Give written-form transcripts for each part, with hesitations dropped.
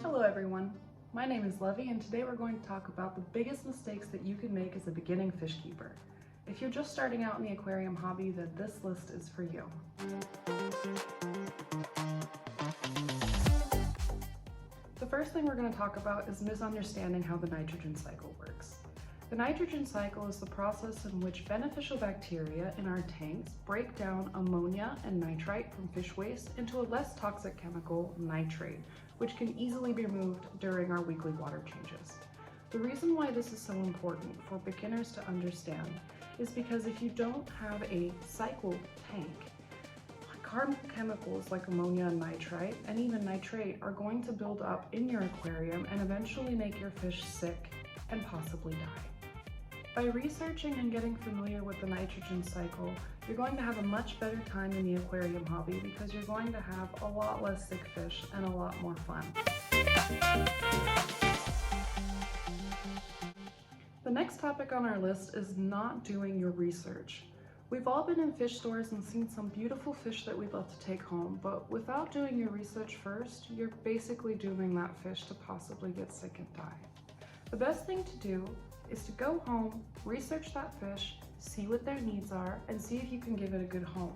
Hello everyone, my name is Levy and today we're going to talk about the biggest mistakes that you can make as a beginning fish keeper. If you're just starting out in the aquarium hobby, then this list is for you. The first thing we're going to talk about is misunderstanding how the nitrogen cycle works. The nitrogen cycle is the process in which beneficial bacteria in our tanks break down ammonia and nitrite from fish waste into a less toxic chemical, nitrate, which can easily be removed during our weekly water changes. The reason why this is so important for beginners to understand is because if you don't have a cycle tank, harmful chemicals like ammonia and nitrite, and even nitrate, are going to build up in your aquarium and eventually make your fish sick and possibly die. By researching and getting familiar with the nitrogen cycle, you're going to have a much better time in the aquarium hobby because you're going to have a lot less sick fish and a lot more fun. The next topic on our list is not doing your research. We've all been in fish stores and seen some beautiful fish that we'd love to take home, but without doing your research first, you're basically dooming that fish to possibly get sick and die. The best thing to do is to go home, research that fish, see what their needs are, and see if you can give it a good home.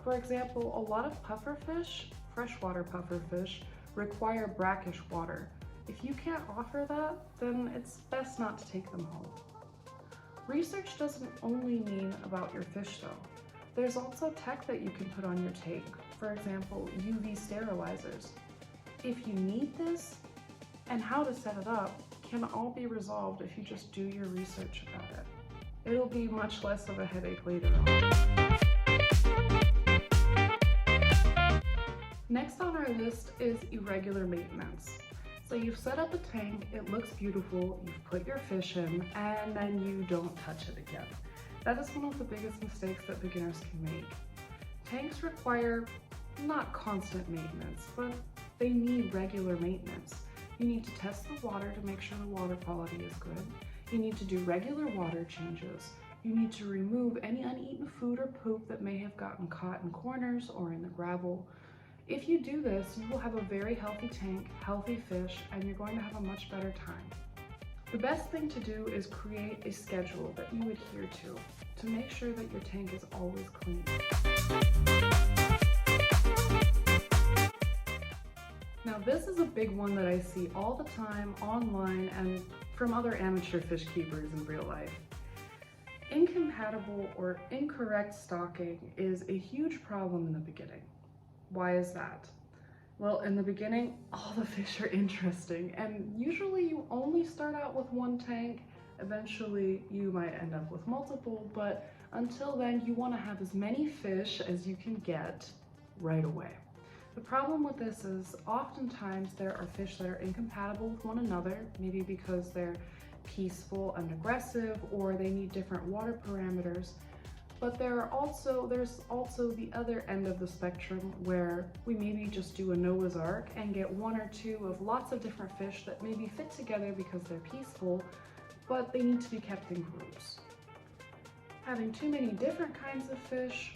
For example, a lot of pufferfish, freshwater pufferfish, require brackish water. If you can't offer that, then it's best not to take them home. Research doesn't only mean about your fish though. There's also tech that you can put on your tank, for example, UV sterilizers. If you need this and how to set it up can all be resolved if you just do your research about it. It'll be much less of a headache later on. Next on our list is irregular maintenance. So you've set up a tank, it looks beautiful, you've put your fish in, and then you don't touch it again. That is one of the biggest mistakes that beginners can make. Tanks require not constant maintenance, but they need regular maintenance. You need to test the water to make sure the water quality is good. You need to do regular water changes. You need to remove any uneaten food or poop that may have gotten caught in corners or in the gravel. If you do this, you will have a very healthy tank, healthy fish, and you're going to have a much better time. The best thing to do is create a schedule that you adhere to make sure that your tank is always clean. Now this is a big one that I see all the time online and from other amateur fish keepers in real life. Incompatible or incorrect stocking is a huge problem in the beginning. Why is that? Well, in the beginning, all the fish are interesting, and usually you only start out with one tank. Eventually you might end up with multiple, but until then you want to have as many fish as you can get right away. The problem with this is oftentimes there are fish that are incompatible with one another, maybe because they're peaceful and aggressive or they need different water parameters. But there's also the other end of the spectrum where we maybe just do a Noah's Ark and get one or two of lots of different fish that maybe fit together because they're peaceful, but they need to be kept in groups. Having too many different kinds of fish,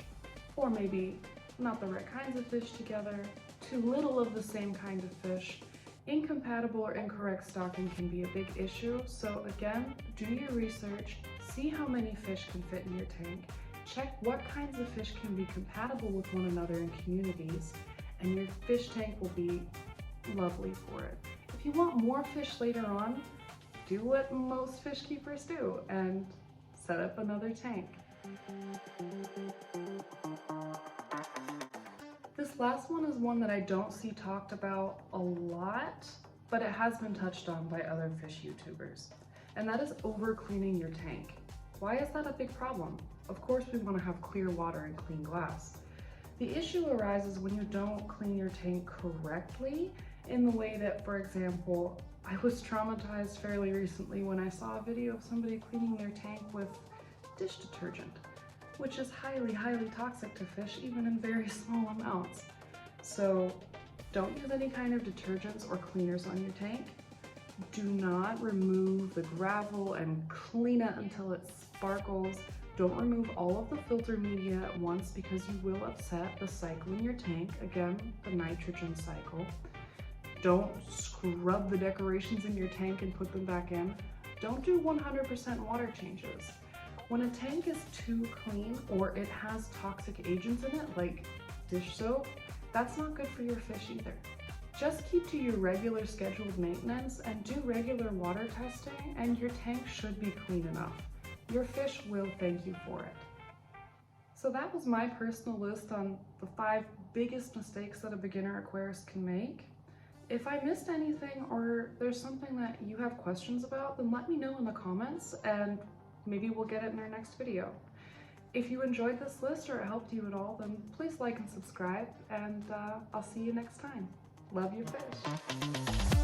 or maybe not the right kinds of fish together, too little of the same kind of fish, incompatible or incorrect stocking can be a big issue. So again, do your research, see how many fish can fit in your tank, check what kinds of fish can be compatible with one another in communities, and your fish tank will be lovely for it. If you want more fish later on, do what most fish keepers do and set up another tank. This last one is one that I don't see talked about a lot, but it has been touched on by other fish YouTubers, and that is over cleaning your tank. Why is that a big problem? Of course we want to have clear water and clean glass. The issue arises when you don't clean your tank correctly in the way that, for example, I was traumatized fairly recently when I saw a video of somebody cleaning their tank with dish detergent, which is highly, highly toxic to fish, even in very small amounts. So don't use any kind of detergents or cleaners on your tank. Do not remove the gravel and clean it until it sparkles. Don't remove all of the filter media at once because you will upset the cycle in your tank, again, the nitrogen cycle. Don't scrub the decorations in your tank and put them back in. Don't do 100% water changes. When a tank is too clean or it has toxic agents in it, like dish soap, that's not good for your fish either. Just keep to your regular scheduled maintenance and do regular water testing, and your tank should be clean enough. Your fish will thank you for it. So that was my personal list on the 5 biggest mistakes that a beginner aquarist can make. If I missed anything or there's something that you have questions about, then let me know in the comments and maybe we'll get it in our next video. If you enjoyed this list or it helped you at all, then please like and subscribe, and I'll see you next time. Love your fish.